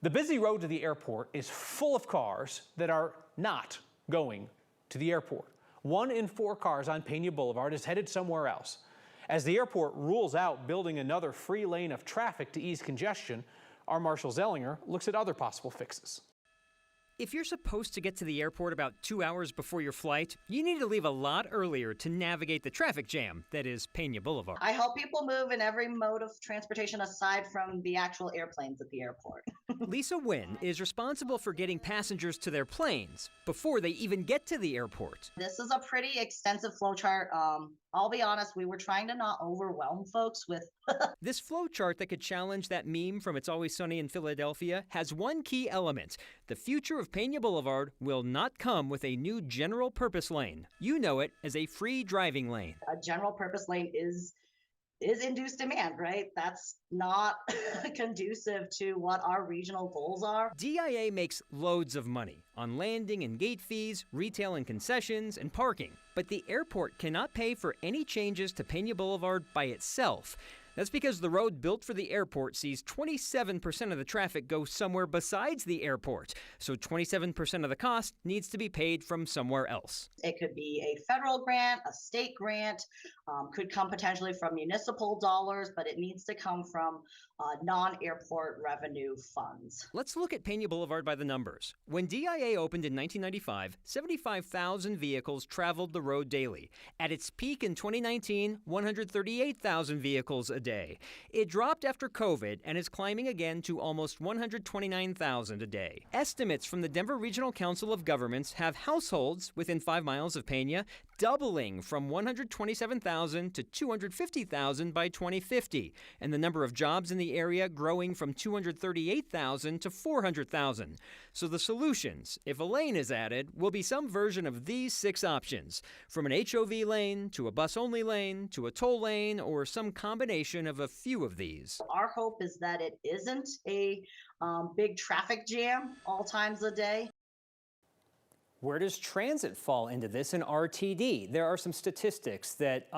The busy road to the airport is full of cars that are not going to the airport. 1 in 4 cars on Peña Boulevard is headed somewhere else. As the airport rules out building another free lane of traffic to ease congestion, our Marshall Zellinger looks at other possible fixes. If you're supposed to get to the airport about 2 hours before your flight, you need to leave a lot earlier to navigate the traffic jam that is Peña Boulevard. I help people move in every mode of transportation aside from the actual airplanes at the airport. Lisa Wynn is responsible for getting passengers to their planes before they even get to the airport. This is a pretty extensive flowchart. I'll be honest, we were trying to not overwhelm folks with This flowchart that could challenge that meme from It's Always Sunny in Philadelphia has one key element. The future of Peña Boulevard will not come with a new general purpose lane. You know it as a free driving lane. a general purpose lane is induced demand, right? That's not conducive to what our regional goals are. DIA makes loads of money on landing and gate fees, retail and concessions, and parking. But the airport cannot pay for any changes to Peña Boulevard by itself. That's because the road built for the airport sees 27% of the traffic go somewhere besides the airport. So 27% of the cost needs to be paid from somewhere else. It could be a federal grant, a state grant, could come potentially from municipal dollars, but it needs to come from non-airport revenue funds. Let's look at Peña Boulevard by the numbers. When DIA opened in 1995, 75,000 vehicles traveled the road daily. At its peak in 2019, 138,000 vehicles a day. It dropped after COVID and is climbing again to almost 129,000 a day. Estimates from the Denver Regional Council of Governments have households within 5 miles of Peña doubling from 127,000 to 250,000 by 2050, and the number of jobs in the area growing from 238,000 to 400,000. So the solutions, if a lane is added, will be some version of these 6 options, from an HOV lane to a bus-only lane to a toll lane or some combination of a few of these. Our hope is that it isn't a big traffic jam all times a day. Where does transit fall into this in RTD? There are some statistics that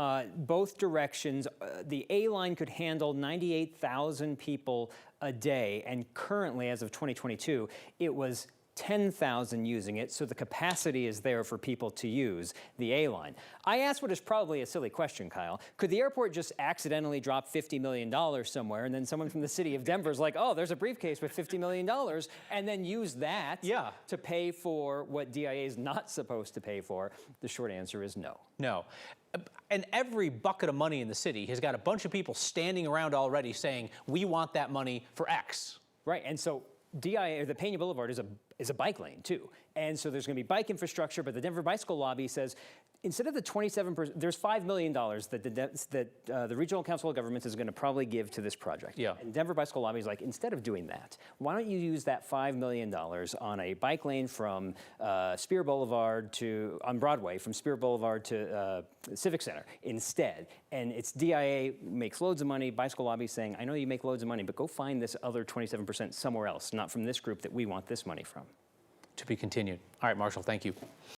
both directions, the A line could handle 98,000 people a day, and currently, as of 2022, it was 10,000 using it, so the capacity is there for people to use the A line. I asked what is probably a silly question, Kyle. Could the airport just accidentally drop $50 million somewhere, and then someone from the city of Denver is like, oh, there's a briefcase with $50 million, and then use that to pay for what DIA is not supposed to pay for? The short answer is no. No. And every bucket of money in the city has got a bunch of people standing around already saying, we want that money for X. Right, and so DIA, or the Peña Boulevard, is a bike lane too. And so there's going to be bike infrastructure, but the Denver Bicycle Lobby says instead of the 27%, there's $5 million that the Regional Council of Governments is going to probably give to this project. Yeah. And Denver Bicycle Lobby is like, instead of doing that, why don't you use that $5 million on a bike lane from Spear Boulevard on Broadway, from Spear Boulevard to Civic Center instead. And it's DIA makes loads of money, Bicycle Lobby saying, I know you make loads of money, but go find this other 27% somewhere else, not from this group that we want this money from. To be continued. All right, Marshall, thank you.